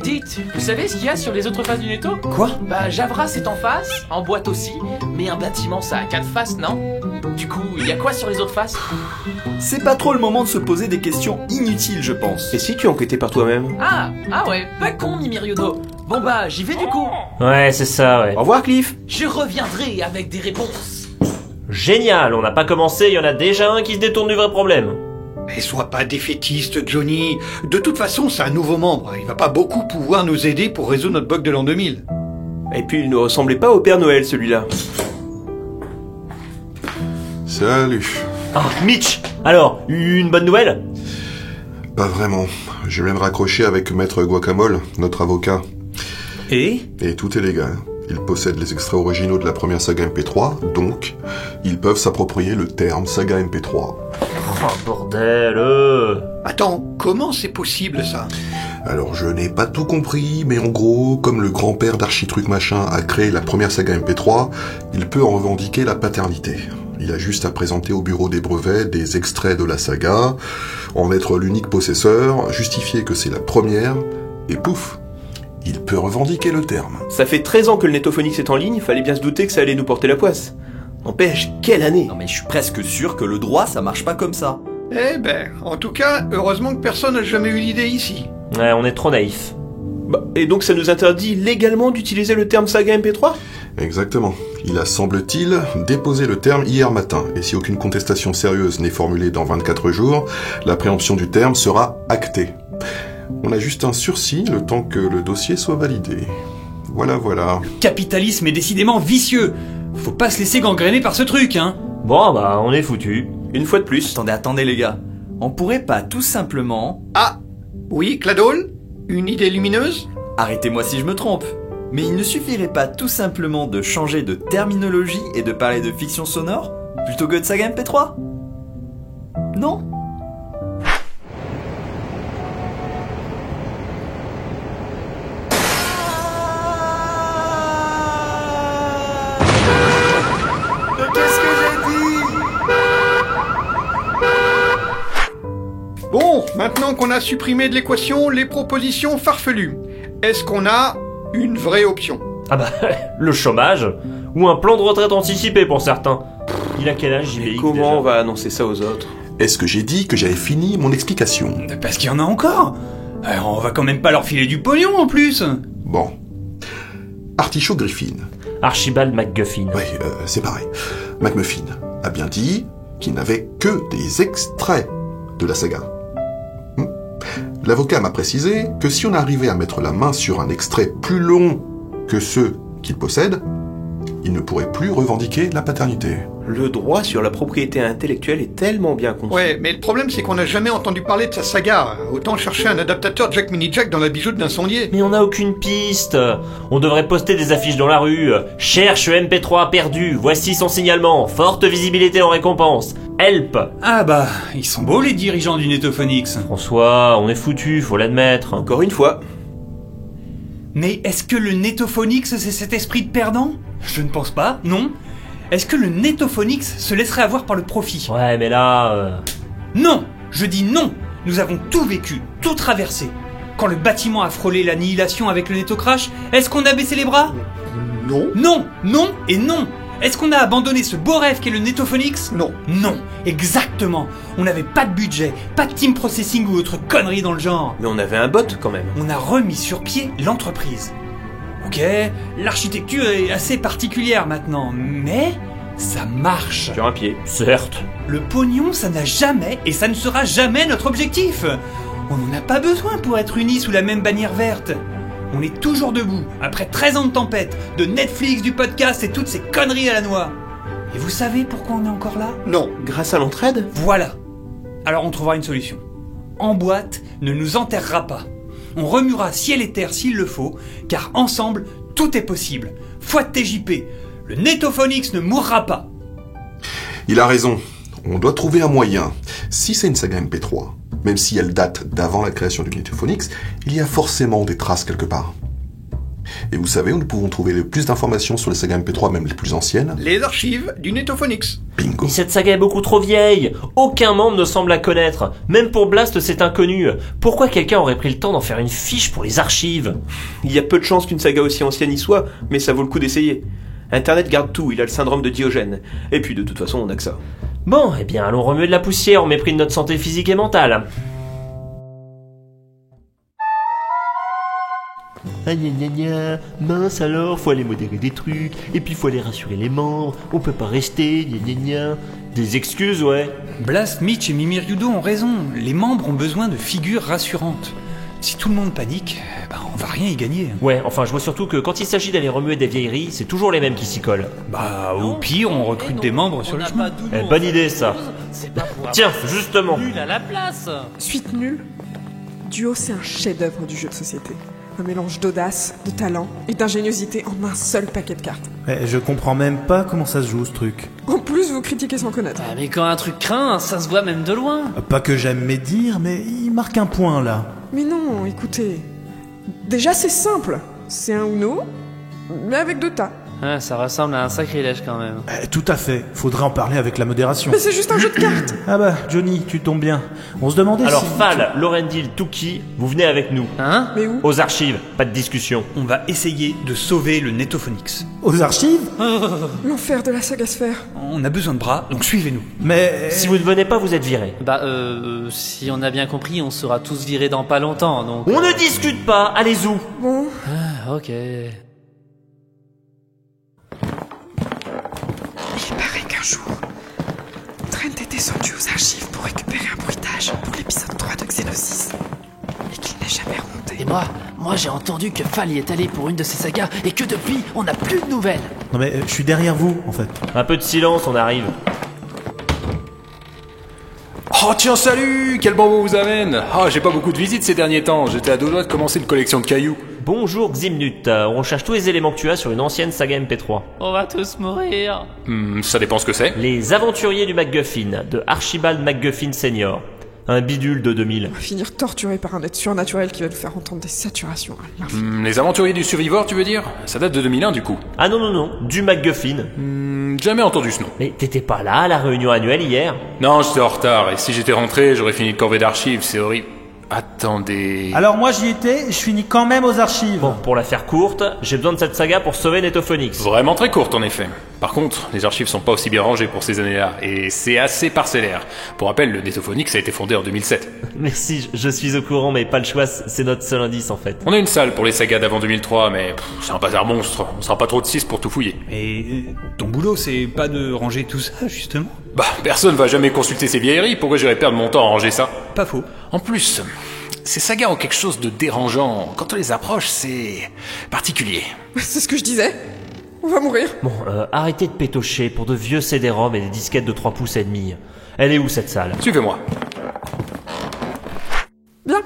dites, vous savez ce qu'il y a sur les autres faces du Netto? Quoi? Bah, Javra c'est en face, en boîte aussi, mais un bâtiment ça a 4 faces, non? Du coup, il y a quoi sur les autres faces? C'est pas trop le moment de se poser des questions inutiles, je pense. Et si tu enquêtais par toi-même? Ah ouais, pas con Mimiriodo. Bon bah, j'y vais du coup. Ouais, c'est ça, ouais. Au revoir, Cliff. Je reviendrai avec des réponses. Génial, on n'a pas commencé, il y en a déjà un qui se détourne du vrai problème. Mais sois pas défaitiste, Johnny. De toute façon, c'est un nouveau membre. Il va pas beaucoup pouvoir nous aider pour résoudre notre bug de l'an 2000. Et puis il ne ressemblait pas au Père Noël, celui-là. Salut. Ah, Mitch. Alors, une bonne nouvelle? Pas vraiment. Je viens de raccrocher avec Maître Guacamole, notre avocat. Et tout est légal. Ils possèdent les extraits originaux de la première saga MP3, donc ils peuvent s'approprier le terme saga MP3. Oh, bordel. Attends, comment c'est possible ça? Alors je n'ai pas tout compris, mais en gros, comme le grand-père d'Architruc Machin a créé la première saga MP3, il peut en revendiquer la paternité. Il a juste à présenter au bureau des brevets des extraits de la saga, en être l'unique possesseur, justifier que c'est la première, et pouf, il peut revendiquer le terme. Ça fait 13 ans que le Netophonix est en ligne, fallait bien se douter que ça allait nous porter la poisse. N'empêche, quelle année! non mais je suis presque sûr que le droit ça marche pas comme ça. Eh ben, en tout cas, heureusement que personne n'a jamais eu l'idée ici. Ouais, on est trop naïfs. Bah, et donc ça nous interdit légalement d'utiliser le terme saga MP3? Exactement. Il a, semble-t-il, déposé le terme hier matin, et si aucune contestation sérieuse n'est formulée dans 24 jours, la préemption du terme sera actée. On a juste un sursis le temps que le dossier soit validé. Voilà, voilà. Capitalisme est décidément vicieux. Faut pas se laisser gangréner par ce truc, hein. Bon, bah, on est foutus. Une fois de plus. Attendez les gars. On pourrait pas tout simplement... Ah, oui, Cladol? Une idée lumineuse? Arrêtez-moi si je me trompe. Mais il ne suffirait pas tout simplement de changer de terminologie et de parler de fiction sonore plutôt que de saga MP3? Non? Qu'est-ce que j'ai dit? Bon, maintenant qu'on a supprimé de l'équation les propositions farfelues, est-ce qu'on a une vraie option? Ah bah, le chômage, ou un plan de retraite anticipé pour certains. Il a quel âge, JBX, Comment déjà on va annoncer ça aux autres? Est-ce que j'ai dit que j'avais fini mon explication? Parce qu'il y en a encore. On va quand même pas leur filer du pognon en plus. Bon. Artichaut Griffin. Archibald MacGuffin. Oui, c'est pareil. McMuffin a bien dit qu'il n'avait que des extraits de la saga. L'avocat m'a précisé que si on arrivait à mettre la main sur un extrait plus long que ceux qu'il possède, il ne pourrait plus revendiquer la paternité. Le droit sur la propriété intellectuelle est tellement bien conçu. Ouais, mais le problème c'est qu'on n'a jamais entendu parler de sa saga. Autant chercher un adaptateur Jack Mini Jack dans la bijoute d'incendié. Mais on n'a aucune piste. On devrait poster des affiches dans la rue. Cherche MP3 perdu. Voici son signalement. Forte visibilité en récompense. Help. Ah bah, ils sont beaux les dirigeants du Netophonix. François, on est foutu, faut l'admettre. Encore une fois. Mais est-ce que le Netophonix c'est cet esprit de perdant? Je ne pense pas, non. Est-ce que le Netophonix se laisserait avoir par le profit? Ouais, mais là... Non! Je dis non! Nous avons tout vécu, tout traversé. Quand le bâtiment a frôlé l'annihilation avec le Netocrash, est-ce qu'on a baissé les bras? Non. Non! Non et non! Est-ce qu'on a abandonné ce beau rêve qu'est le Netophonix? Non. Non! Exactement! On n'avait pas de budget, pas de team processing ou autre connerie dans le genre. Mais on avait un bot quand même. On a remis sur pied l'entreprise. Ok, l'architecture est assez particulière maintenant, mais ça marche. Sur un pied. Certes. Le pognon, ça n'a jamais et ça ne sera jamais notre objectif. On n'en a pas besoin pour être unis sous la même bannière verte. On est toujours debout, après 13 ans de tempête, de Netflix, du podcast et toutes ces conneries à la noix. Et vous savez pourquoi on est encore là? Non. Grâce à l'entraide? Voilà. Alors on trouvera une solution. En boîte ne nous enterrera pas. On remuera ciel et terre s'il le faut, car ensemble, tout est possible. Foi de TJP, le Netophonix ne mourra pas. Il a raison. On doit trouver un moyen. Si c'est une saga MP3, même si elle date d'avant la création du Netophonix, il y a forcément des traces quelque part. Et vous savez où nous pouvons trouver le plus d'informations sur les sagas MP3, même les plus anciennes? Les archives du Netophonix. Bingo. Mais cette saga est beaucoup trop vieille. Aucun membre ne semble la connaître. Même pour Blast, c'est inconnu. Pourquoi quelqu'un aurait pris le temps d'en faire une fiche pour les archives? Il y a peu de chances qu'une saga aussi ancienne y soit, mais ça vaut le coup d'essayer. Internet garde tout, il a le syndrome de Diogène. Et puis de toute façon, on a que ça. Bon, eh bien, allons remuer de la poussière au mépris de notre santé physique et mentale. Ah gna gna gna, mince alors, faut aller modérer des trucs, et puis faut aller rassurer les membres, on peut pas rester, gna gna gna. Des excuses, ouais. Blast, Mitch et Mimi Ryudo ont raison. Les membres ont besoin de figures rassurantes. Si tout le monde panique, on va rien y gagner. Ouais, enfin, je vois surtout que quand il s'agit d'aller remuer des vieilleries, c'est toujours les mêmes qui s'y collent. Au pire, on recrute des membres sur le chemin. Bonne idée, ça. Tiens, justement. Nul à la place. Suite nulle. Duo, c'est un chef-d'œuvre du jeu de société. Un mélange d'audace, de talent et d'ingéniosité en un seul paquet de cartes. Je comprends même pas comment ça se joue ce truc. En plus, vous critiquez sans connaître. Ah, mais quand un truc craint, ça se voit même de loin. Pas que j'aime mes dires, mais il marque un point là. Mais non, écoutez. Déjà, c'est simple. C'est un Uno, mais avec 2 tas. Ah, ça ressemble à un sacrilège quand même. Tout à fait, faudrait en parler avec la modération. Mais c'est juste un jeu de cartes. Ah bah, Johnny, tu tombes bien. On se demandait Alors, si... Fal, Lorendil, Tuki, vous venez avec nous. Hein? Mais où? Aux archives, pas de discussion. On va essayer de sauver le Netophonix. Aux archives? L'enfer de la saga sphère. On a besoin de bras, donc suivez-nous. Mais... Si vous ne venez pas, vous êtes virés. Si on a bien compris, on sera tous virés dans pas longtemps, donc... On ne discute pas, allez-y. Bon, Ah, ok. il paraît qu'un jour, Trent est descendu aux archives pour récupérer un bruitage pour l'épisode 3 de Xenosis. Et qu'il n'est jamais remonté. Et moi j'ai entendu que Fal y est allé pour une de ces sagas et que depuis, on n'a plus de nouvelles. Non mais je suis derrière vous, en fait. Un peu de silence, on arrive. Oh tiens, salut! Quel bon mot vous amène? Ah, j'ai pas beaucoup de visites ces derniers temps, j'étais à 2 doigts de commencer une collection de cailloux. Bonjour Ximnut, on recherche tous les éléments que tu as sur une ancienne saga MP3. On va tous mourir. Ça dépend ce que c'est. Les Aventuriers du MacGuffin, de Archibald MacGuffin Senior. Un bidule de 2000. On va finir torturé par un être surnaturel qui va nous faire entendre des saturations à l'infini. Les aventuriers du Survivor, tu veux dire? Ça date de 2001 du coup. Ah non, du MacGuffin. Jamais entendu ce nom. Mais t'étais pas là à la réunion annuelle hier? Non, j'étais en retard, et si j'étais rentré, j'aurais fini de corvée d'archives, c'est horrible. Attendez... Alors moi j'y étais, je finis quand même aux archives. Bon, pour la faire courte, j'ai besoin de cette saga pour sauver Netophonix. Vraiment très courte en effet. Par contre, les archives sont pas aussi bien rangées pour ces années-là, et c'est assez parcellaire. Pour rappel, le Netophonix a été fondé en 2007. Merci, je suis au courant, mais pas le choix, c'est notre seul indice en fait. On a une salle pour les sagas d'avant 2003, mais c'est un bazar monstre, on sera pas trop de 6 pour tout fouiller. Et ton boulot, c'est pas de ranger tout ça, justement? Bah, personne va jamais consulter ces vieilleries, pourquoi j'irais perdre mon temps à ranger ça? Pas faux. En plus, ces sagas ont quelque chose de dérangeant. Quand on les approche, c'est particulier. C'est ce que je disais. On va mourir. Bon, arrêtez de pétocher pour de vieux CD-ROM et des disquettes de 3 pouces et demi. Elle est où cette salle? Suivez-moi. Bien.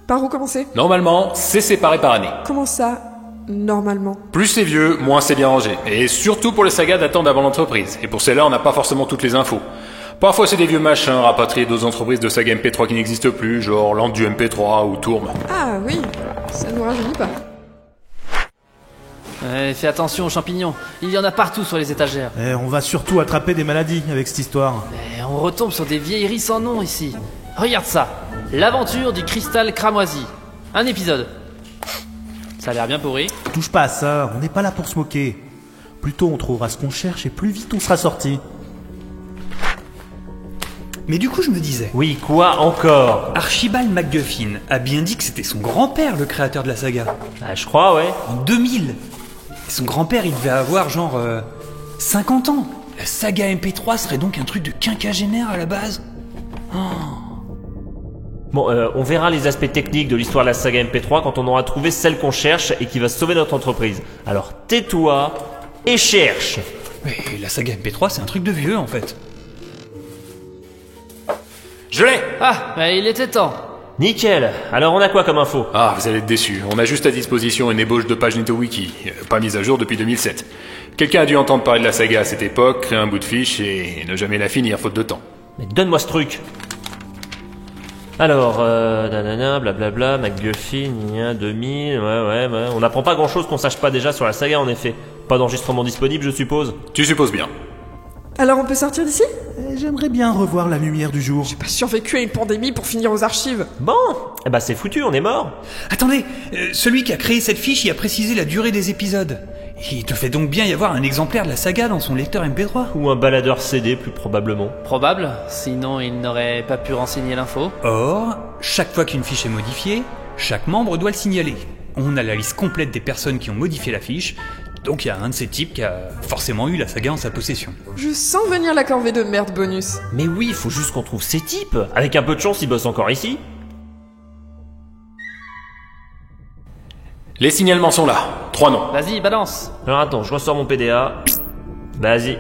Par où commencer? Normalement, c'est séparé par année. Comment ça, normalement? Plus c'est vieux, moins c'est bien rangé. Et surtout pour les sagas datant d'avant l'entreprise. Et pour celles-là, on n'a pas forcément toutes les infos. Parfois c'est des vieux machins rapatriés d'autres entreprises de saga MP3 qui n'existent plus, genre Land du MP3 ou Tourme. Ah oui, ça nous rajeunit pas. Fais attention aux champignons, il y en a partout sur les étagères. On va surtout attraper des maladies avec cette histoire. On retombe sur des vieilleries sans nom ici. Regarde ça, l'aventure du cristal cramoisi. Un épisode. Ça a l'air bien pourri. Touche pas à ça, on n'est pas là pour se moquer. Plus tôt on trouvera ce qu'on cherche et plus vite on sera sorti. Mais du coup, je me disais... Oui, quoi encore? Archibald MacGuffin a bien dit que c'était son grand-père le créateur de la saga. Bah, je crois, ouais. En 2000. Et son grand-père, il devait avoir genre... 50 ans. La saga MP3 serait donc un truc de quinquagénaire à la base. Bon, on verra les aspects techniques de l'histoire de la saga MP3 quand on aura trouvé celle qu'on cherche et qui va sauver notre entreprise. Alors tais-toi et cherche. Mais la saga MP3, c'est un truc de vieux, en fait. Je l'ai! Ah, bah il était temps. Nickel. Alors on a quoi comme info? Ah, vous allez être déçus. On a juste à disposition une ébauche de page NetoWiki, pas mise à jour depuis 2007. Quelqu'un a dû entendre parler de la saga à cette époque, créer un bout de fiche et ne jamais la finir faute de temps. Mais donne-moi ce truc. Alors, nanana, blablabla, McGuffin, 2000, ouais. On n'apprend pas grand-chose qu'on sache pas déjà sur la saga, en effet. Pas d'enregistrement disponible, je suppose. Tu supposes bien. Alors on peut sortir d'ici? J'aimerais bien revoir la lumière du jour. J'ai pas survécu à une pandémie pour finir aux archives. Bon, eh ben c'est foutu, on est mort. Attendez, celui qui a créé cette fiche y a précisé la durée des épisodes. Il te fait donc bien y avoir un exemplaire de la saga dans son lecteur MP3. Ou un baladeur CD, plus probablement. Probable, sinon il n'aurait pas pu renseigner l'info. Or, chaque fois qu'une fiche est modifiée, chaque membre doit le signaler. On a la liste complète des personnes qui ont modifié la fiche, donc il y a un de ces types qui a forcément eu la saga en sa possession. Je sens venir la corvée de merde bonus. Mais oui, il faut juste qu'on trouve ces types. Avec un peu de chance, ils bossent encore ici. Les signalements sont là. 3 noms. Vas-y, balance. Alors attends, je ressors mon PDA. Vas-y.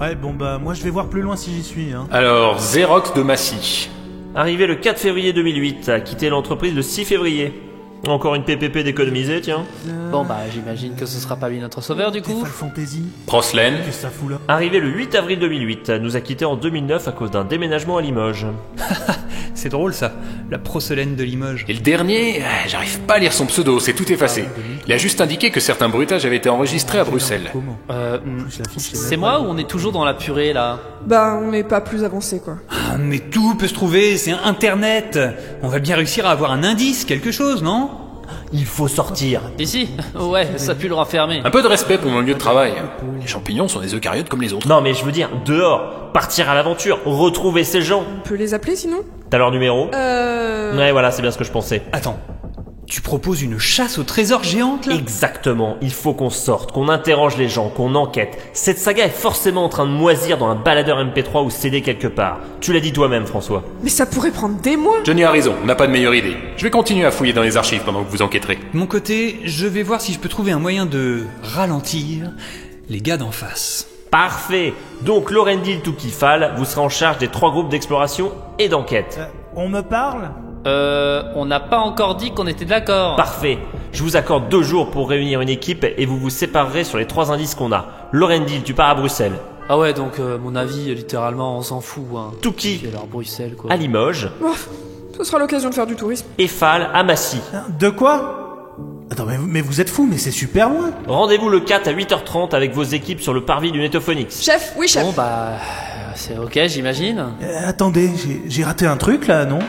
Ouais, bon bah moi je vais voir plus loin si j'y suis. Hein. Alors, Xerox de Massy. Arrivé le 4 février 2008, a quitté l'entreprise le 6 février. Encore une PPP d'économiser, tiens. Bon bah j'imagine que ce sera pas lui notre sauveur du coup. Final Fantasy. Proslen. Qu'est-ce que ça fout là? Arrivé le 8 avril 2008, nous a quitté en 2009 à cause d'un déménagement à Limoges. C'est drôle ça, la procellène de Limoges. Et le dernier, j'arrive pas à lire son pseudo, c'est tout effacé. Il a juste indiqué que certains bruitages avaient été enregistrés à Bruxelles. Comment? Plus la fiche, C'est moi ou on est toujours dans la purée là? Bah on n'est pas plus avancé quoi. Ah, mais tout peut se trouver, c'est Internet. On va bien réussir à avoir un indice, quelque chose, non? Il faut sortir. Ici? Ouais, ça pue le renfermer. Un peu de respect pour mon lieu de travail. Les champignons sont des eucaryotes comme les autres. Non mais je veux dire, dehors, partir à l'aventure, retrouver ces gens. On peut les appeler sinon? T'as leur numéro? Ouais voilà, c'est bien ce que je pensais. Attends, tu proposes une chasse au trésor géante là? Exactement, il faut qu'on sorte, qu'on interroge les gens, qu'on enquête. Cette saga est forcément en train de moisir dans un baladeur MP3 ou CD quelque part. Tu l'as dit toi-même François. Mais ça pourrait prendre des mois. Johnny a raison, on n'a pas de meilleure idée. Je vais continuer à fouiller dans les archives pendant que vous enquêterez. De mon côté, je vais voir si je peux trouver un moyen de ralentir les gars d'en face. Parfait. Donc Lorendil Toukifal, vous serez en charge des 3 groupes d'exploration et d'enquête. On me parle? On n'a pas encore dit qu'on était d'accord. Parfait. Je vous accorde 2 jours pour réunir une équipe et vous vous séparerez sur les 3 indices qu'on a. Lorendil, tu pars à Bruxelles. Ah ouais, donc mon avis, littéralement, on s'en fout. Hein. Touki Alors Bruxelles, quoi. à Limoges. Oh, ce sera l'occasion de faire du tourisme. Et Fal à Massy. De quoi? Attends, mais vous êtes fous, mais c'est super loin. Rendez-vous le 4 à 8h30 avec vos équipes sur le parvis du Netophonix. Chef, oui chef. Bon bah, c'est ok, j'imagine. Attendez, j'ai raté un truc là, non?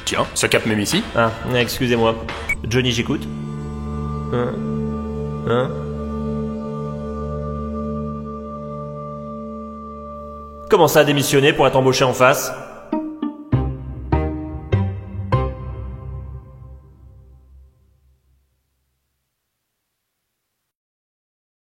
Tiens, ça capte même ici. Ah, excusez-moi. Johnny, j'écoute. Comment ça, démissionner pour être embauché en face?